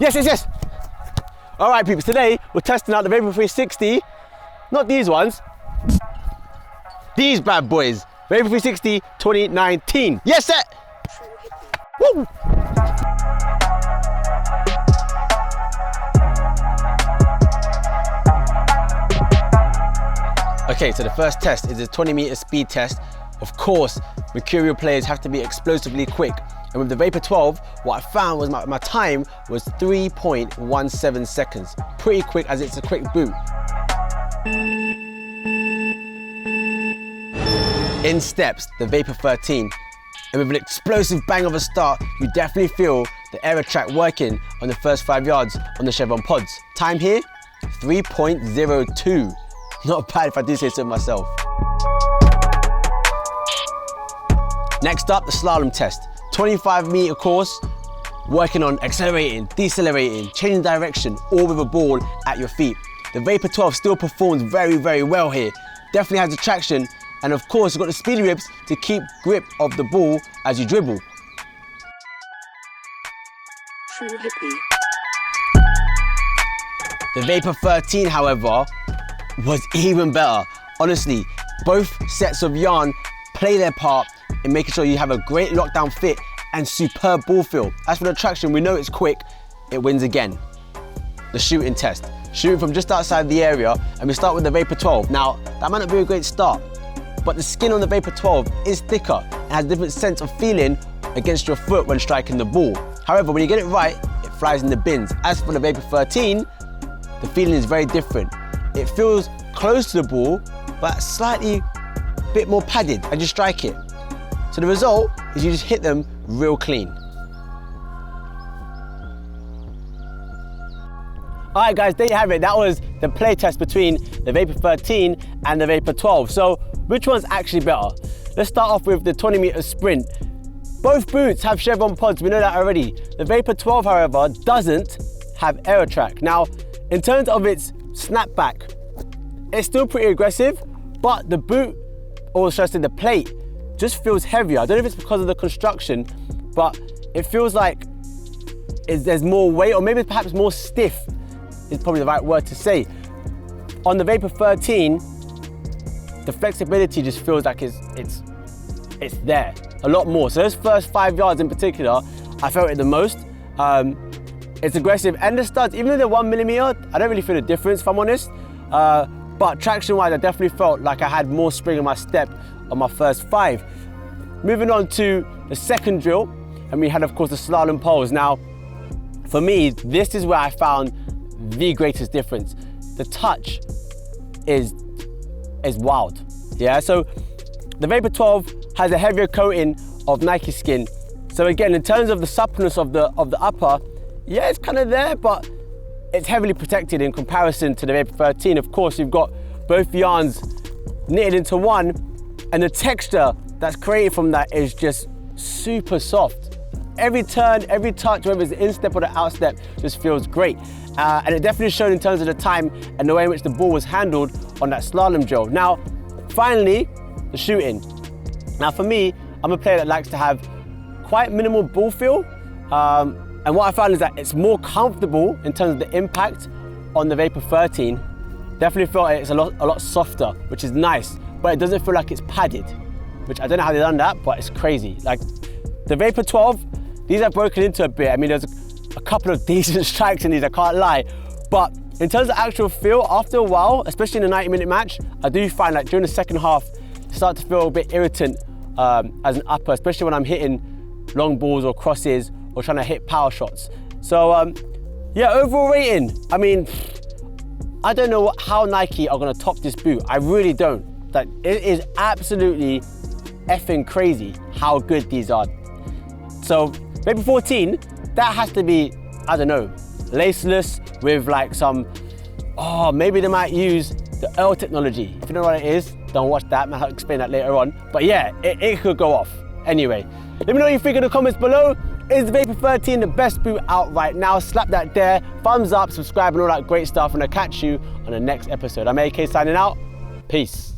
Yes, yes, yes. All right, peeps, today we're testing out the Vapor 360. Not these ones. These bad boys. Vapor 360 2019. Yes, sir. Woo. Okay, so the first test is a 20-meter speed test. Of course, Mercurial players have to be explosively quick. And with the Vapor 12, what I found was my time was 3.17 seconds. Pretty quick, as it's a quick boot. In steps the Vapor 13. And with an explosive bang of a start, you definitely feel the aero track working on the first 5 yards on the Chevron pods. Time here, 3.02. Not bad if I do say so myself. Next up, the slalom test. 25-meter course, working on accelerating, decelerating, changing direction, all with a ball at your feet. The Vapor 12 still performs very, very well here. Definitely has the traction, and of course, you've got the speedy ribs to keep grip of the ball as you dribble. True hippie. The Vapor 13, however, was even better. Honestly, both sets of yarn play their part in making sure you have a great lockdown fit and superb ball feel. As for the traction, we know it's quick, it wins again. The shooting test. Shooting from just outside the area, and we start with the Vapor 12. Now, that might not be a great start, but the skin on the Vapor 12 is thicker and has a different sense of feeling against your foot when striking the ball. However, when you get it right, it flies in the bins. As for the Vapor 13, the feeling is very different. It feels close to the ball, but slightly bit more padded as you strike it. So the result is you just hit them real clean. All right, guys, there you have it. That was the play test between the Vapor 13 and the Vapor 12. So which one's actually better? Let's start off with the 20-meter sprint. Both boots have Chevron pods, we know that already. The Vapor 12, however, doesn't have aero track. Now, in terms of its snapback, it's still pretty aggressive, but the boot, or should I say the plate, just feels heavier. I don't know if it's because of the construction, but it feels like there's more weight, or maybe perhaps more stiff is probably the right word to say. On the Vapor 13, the flexibility just feels like it's there a lot more. So those first 5 yards in particular, I felt it the most. It's aggressive, and the studs, even though they're 1 millimeter, I don't really feel a difference if I'm honest. But traction-wise, I definitely felt like I had more spring in my step on my first 5. Moving on to the second drill, and we had, of course, the slalom poles. Now, for me, this is where I found the greatest difference. The touch is wild, yeah? So the Vapor 12 has a heavier coating of Nike skin. So again, in terms of the suppleness of the upper, yeah, it's kind of there, but it's heavily protected in comparison to the Vapor 13. Of course, you've got both yarns knitted into one, and the texture that's created from that is just super soft. Every turn, every touch, whether it's the instep or the outstep, just feels great. And it definitely showed in terms of the time and the way in which the ball was handled on that slalom drill. Now, finally, the shooting. Now for me, I'm a player that likes to have quite minimal ball feel. And what I found is that it's more comfortable in terms of the impact on the Vapor 13. Definitely feel it's a lot softer, which is nice, but it doesn't feel like it's padded, which I don't know how they've done that, but it's crazy. Like the Vapor 12, these are broken into a bit. I mean, there's a couple of decent strikes in these, I can't lie. But in terms of actual feel, after a while, especially in a 90-minute match, I do find like during the second half, I start to feel a bit irritant as an upper, especially when I'm hitting long balls or crosses or trying to hit power shots. So yeah, overall rating, I mean, I don't know how Nike are gonna top this boot. I really don't. Like, it is absolutely effing crazy how good these are. So Vapor 14, that has to be, I don't know, laceless with like some, maybe they might use the Earl technology. If you know what it is, don't watch that, I'll explain that later on. But yeah, it could go off. Anyway, let me know what you think in the comments below. Is the Vapor 13 the best boot out right now? Slap that there, thumbs up, subscribe and all that great stuff, and I'll catch you on the next episode. I'm AK signing out, peace.